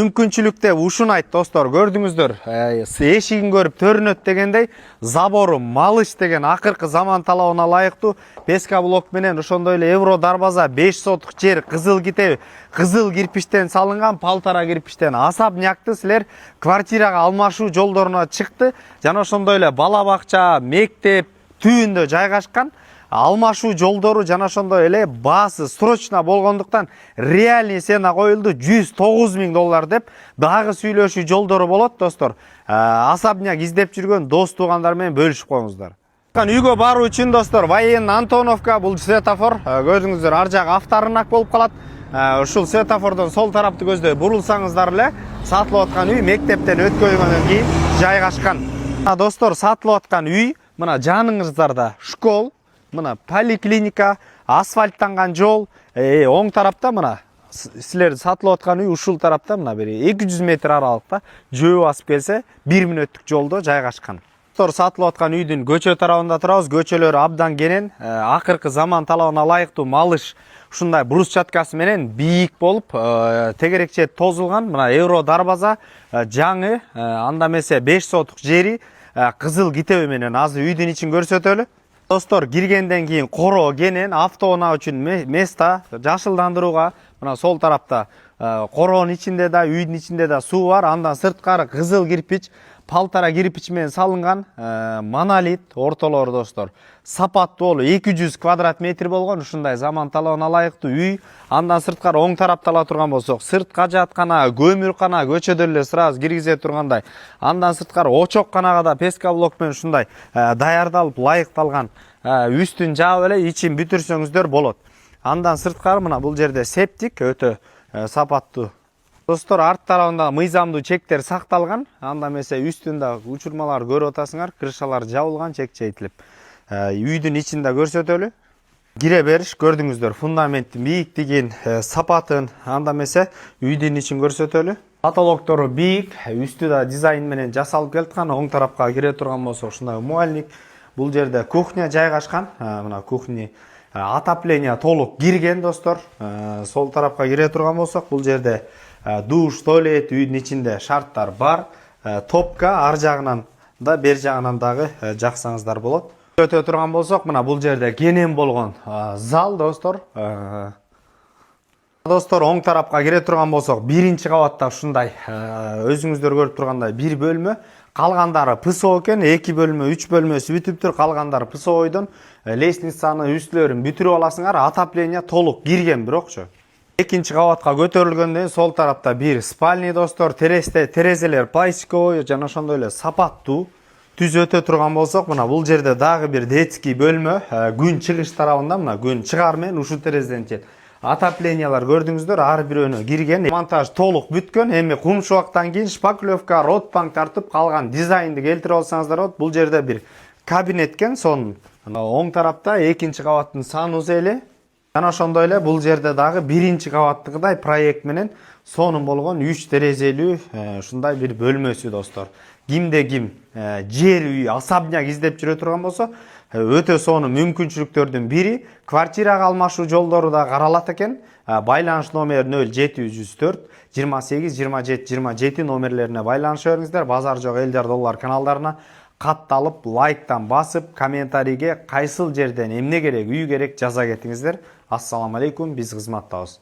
Мүмкүнчүлүктө ушуну айт достор, көрдүңүздөр. Эшигин көрүп төрүнөт дегендей, забору малыш деген акыркы заман талабына ылайыктуу песка блок менен ошондой эле Евро дарбаза 5 сотук жер кызыл китеби, кызыл кирпичтен салынган, палтара кирпичтен особнякты силер квартирага алмашуу жолдоруна чыкты жана ошондой эле бала бакча, мектеп түбүндө жайгашкан. Алмашуу жолдору жана ошондой эле баасы срочно болгондуктан реальный цена коюлду $109.000 деп дагы сүйлөшүү жолдору болот достор. Особняк издеп жүргөн дос туугандар менен бөлүшүп коюңуздар. Үйгө баруу үчүн достор, военный Антоновка бул светофор. Көрдүңүздөр, ар жак авторынак болуп калат. Ушул светофордон сол тарапты көздөй бурулсаңыздар эле сатылып аткан үй мектептен өткөргөндөн кийин жайгашкан. Достор, сатылып аткан үй мына жаныңыздарда школ, мына поликлиника, асфальттанган жол, оң тарапта мына силер сатылып аткан үй ушул тарапта мына бери 200 метр аралыкта жөө басып келсе 1 мүнөттүк жолдо жайгашкан. Достор, сатылып аткан үйдүн көчө тарабында турабыз. Көчөлөр абдан кенен, акыркы заман талабына ылайыктуу малыш ушундай брусчаткасы менен бийик болуп, тегерекче тозулган. Мына Евро дарбаза жаңы, анда эмесе 5 сотук жери кызыл китеби менен азыр үйдүн ичин көрсөтөлү. Достор, киргенден кийин коро кенен, автоунаа үчүн места, жашылдандырууга мына сол тарапта короонун ичинде да, үйдүн ичинде да суу бар. Андан сырткары кызыл кирпич, палтара кирпич менен салынган монолит ортолору достор. Сапаттуу болуп 200 квадрат метр болгон ушундай заман талабына ылайыктуу үй. Андан сырткары оң тарапта ала турган болсок, сыртка жаткана, көмүркана, көчөдөн эле сразу киргизе тургандай. Андан сырткары очокканага да песка блок менен ушундай даярдалып, ылайыкталган. Үстүн жаап эле ичин бүтүрсөңүздөр болот. Андан сырткары мына бул жерде септик өтө сапаттуу. Достор, арт тарабында мыйзамдуу чектер сакталган. Анда эмесе үстүндө учурмалар көрүп атасыңар, крышалар жабылган, чек-чейтилип. Үйдүн ичинде көрсөтөлү. Кире бериш көрдүңүздөр, фундаменттин бийиктигин, сапатын, анда эмесе үйдүн ичин көрсөтөлү. Потолоктору бийик, үстү да дизайн менен жасалып келаткан. Оң тарапка кире турган болсо ушундай умуальник. Бул жерде кухня жайгашкан. Мына кухня отопление толук кирген достор. Сол тарапка кире турган болсок, бул жерде душ, туалет, үйдүн ичинде шарттар бар. Топка ар жагынан да, бер жагынан дагы жаксаңыздар болот. Өтө турган болсок, мына бул жерде кенен болгон зал достор. Достор, оң тарапка кире турган болсок, биринчи кабатта ушундай өзүңүздөр көрүп тургандай бир бөлмө. Калгандары ПСО экен, 2 бөлмө, 3 бөлмөсү бүтүптүр. Калгандары ПСОйдон лестницаны, үстүлөрүн бүтүрүп аласыңар. Отопление толук кирген бирокчу. Экинчи кабатка көтөрүлгөндөн сол тарапта бир спальня достор, терезелер пластиковый жана ошондой эле сапаттуу. Түз өтө турган болсок, мына бул жерде дагы бир детский бөлмө, күн чыгыш тарабында, мына күн чыгар менен ушул терезеден чет. Отоплениялар көрдүңүздөр, ар бирөөнө кирген. Монтаж толук бүткөн. Эми кум шубактан кийин шпаклевка, ротбанк тартып калган дизайнды келтирип алсаңыздар болот. Бул жерде бир кабинет экен, сонун. Оң тарапта экинчи кабаттын санузели. Жана ошондой эле бул жерде дагы биринчи кабаттыкыдай проект менен сонун болгон 3 терезелүү ушундай бир бөлмөсү достор. Кимде ким жер үй, особняк издеп жүрө турган болсо, өтө сонун мүмкүнчүлүктөрдүн бири. Квартирага алмашуу жолдору да каралат экен. Байланыш номери 0704 28 27 27 номерлерине байланыша бериңиздер. Базар жок элдер доллар каналдарына катталып, лайктан басып, комментарийге кайсыл жерден эмне керек, үй керек жаза кетиңиздер. Ассаламу алейкум, биз кызматтабыз.